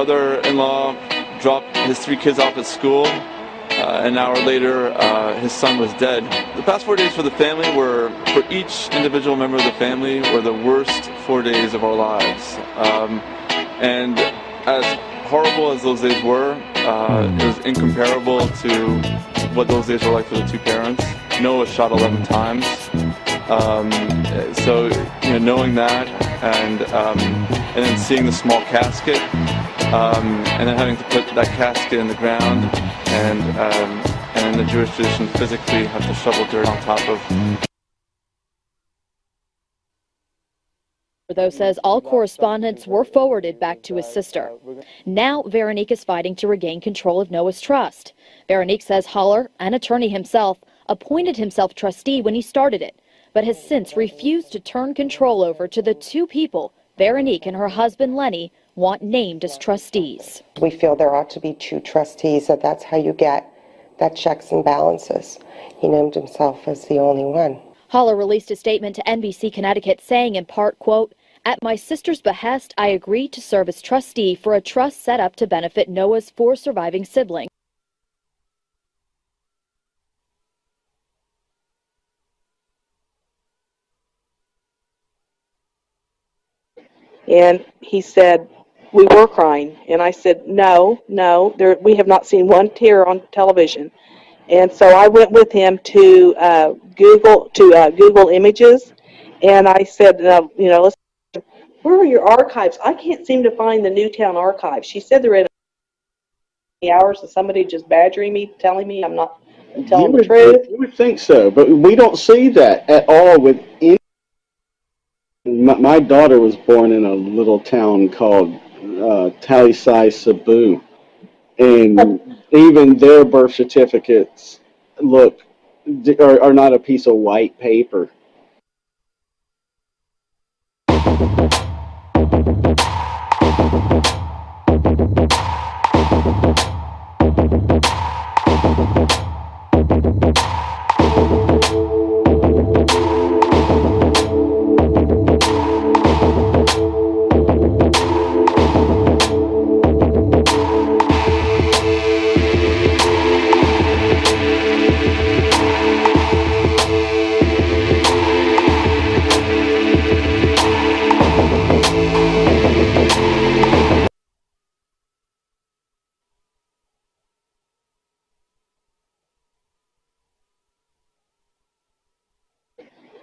brother-in-law dropped his 3 kids off at school. An hour later, his son was dead. The past 4 days for the family were, for each individual member of the family, were the worst 4 days of our lives. And as horrible as those days were, it was incomparable to what those days were like for the 2 parents. Noah was shot 11 times. So, knowing that and then seeing the small casket, and then having to put that casket in the ground, and in the Jewish tradition, physically have to shovel dirt on top of. Though says all correspondence were forwarded back to his sister. Now Veronique is fighting to regain control of Noah's trust. Veronique says Haller, an attorney himself, appointed himself trustee when he started it, but has since refused to turn control over to the 2 people Veronique and her husband Lenny want named as trustees. We feel there ought to be 2 trustees, that's how you get that checks and balances. He named himself as the only one. Haller released a statement to NBC Connecticut saying in part, quote, "At my sister's behest, I agreed to serve as trustee for a trust set up to benefit Noah's 4 surviving siblings." And he said, "We were crying." And I said, no, we have not seen one tear on television. And so I went with him to Google Images, and I said, let's. Where are your archives? I can't seem to find the Newtown archives. She said they're in hours, and somebody just badgering me, telling me I'm telling the truth. You would think so, but we don't see that at all with any. My daughter was born in a little town called Talisai, Cebu, and even their birth certificates are not a piece of white paper.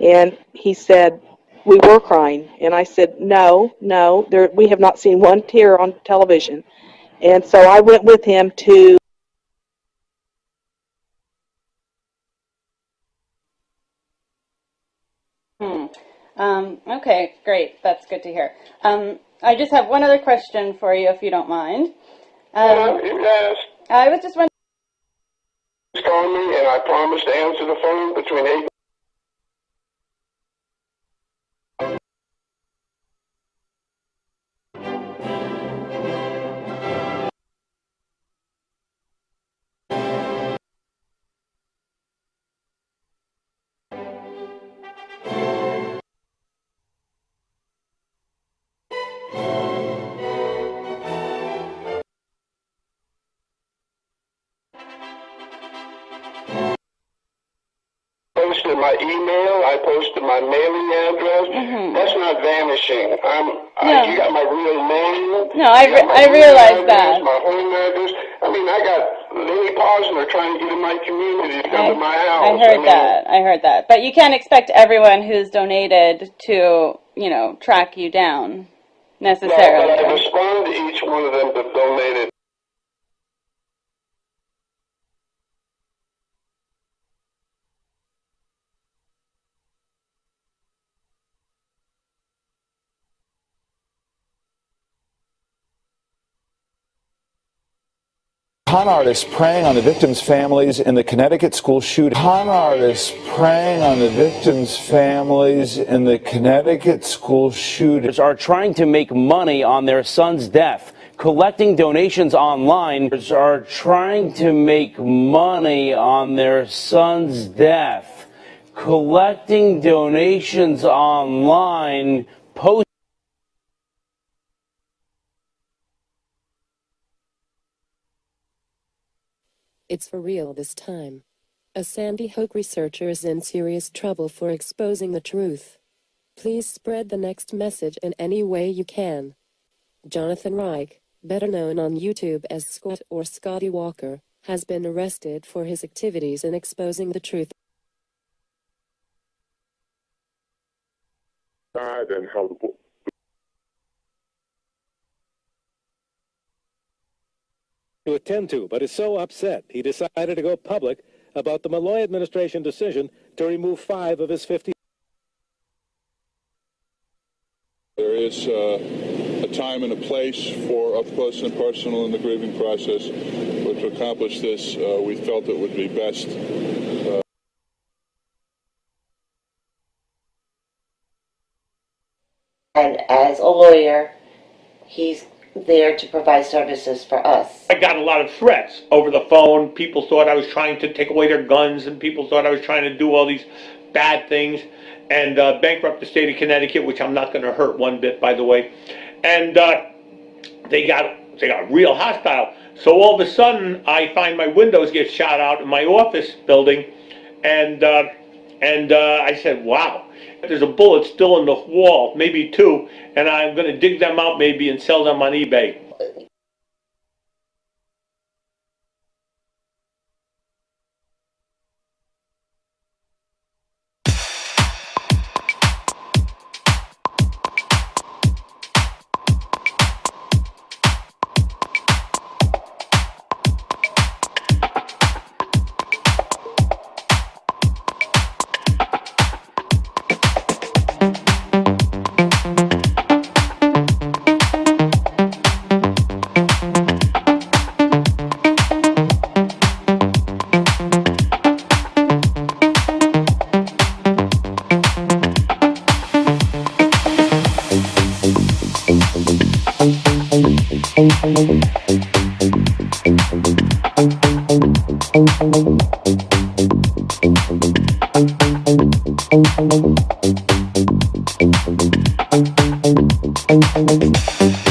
And he said, "We were crying." And I said, no, we have not seen one tear on television. And so I went with him to Okay, great. That's good to hear. I just have one other question for you, if you don't mind. Yes. I was just wondering. Call me, and I promise to answer the phone between 8. Posted my email, I posted my mailing address. That's not vanishing. You got my real name. No, I realize that. My home address. I got Lenny Posner trying to get in my community to come to my house. I heard that. But you can't expect everyone who's donated to, track you down necessarily. No, but I respond to each one of them that donated. Con artists preying on the victims' families in the Connecticut school shooting. Con artists preying on the victims' families in the Connecticut school shooting. Are trying to make money on their son's death, collecting donations online. Are trying to make money on their son's death, collecting donations online. It's for real this time. A Sandy Hook researcher is in serious trouble for exposing the truth. Please spread the next message in any way you can. Jonathan Reich, better known on YouTube as Scott or Scotty Walker, has been arrested for his activities in exposing the truth. And how to attend to, but is so upset he decided to go public about the Malloy administration decision to remove 5 of his 50. There is a time and a place for up close and personal in the grieving process, but to accomplish this, we felt it would be best. And as a lawyer, he's there to provide services for us. I got a lot of threats over the phone. People thought I was trying to take away their guns, and people thought I was trying to do all these bad things and bankrupt the state of Connecticut, which I'm not going to hurt one bit, by the way. And they got real hostile. So all of a sudden, I find my windows get shot out in my office building, and I said, wow. There's a bullet still in the wall, maybe 2, and I'm going to dig them out maybe and sell them on eBay. Thank you.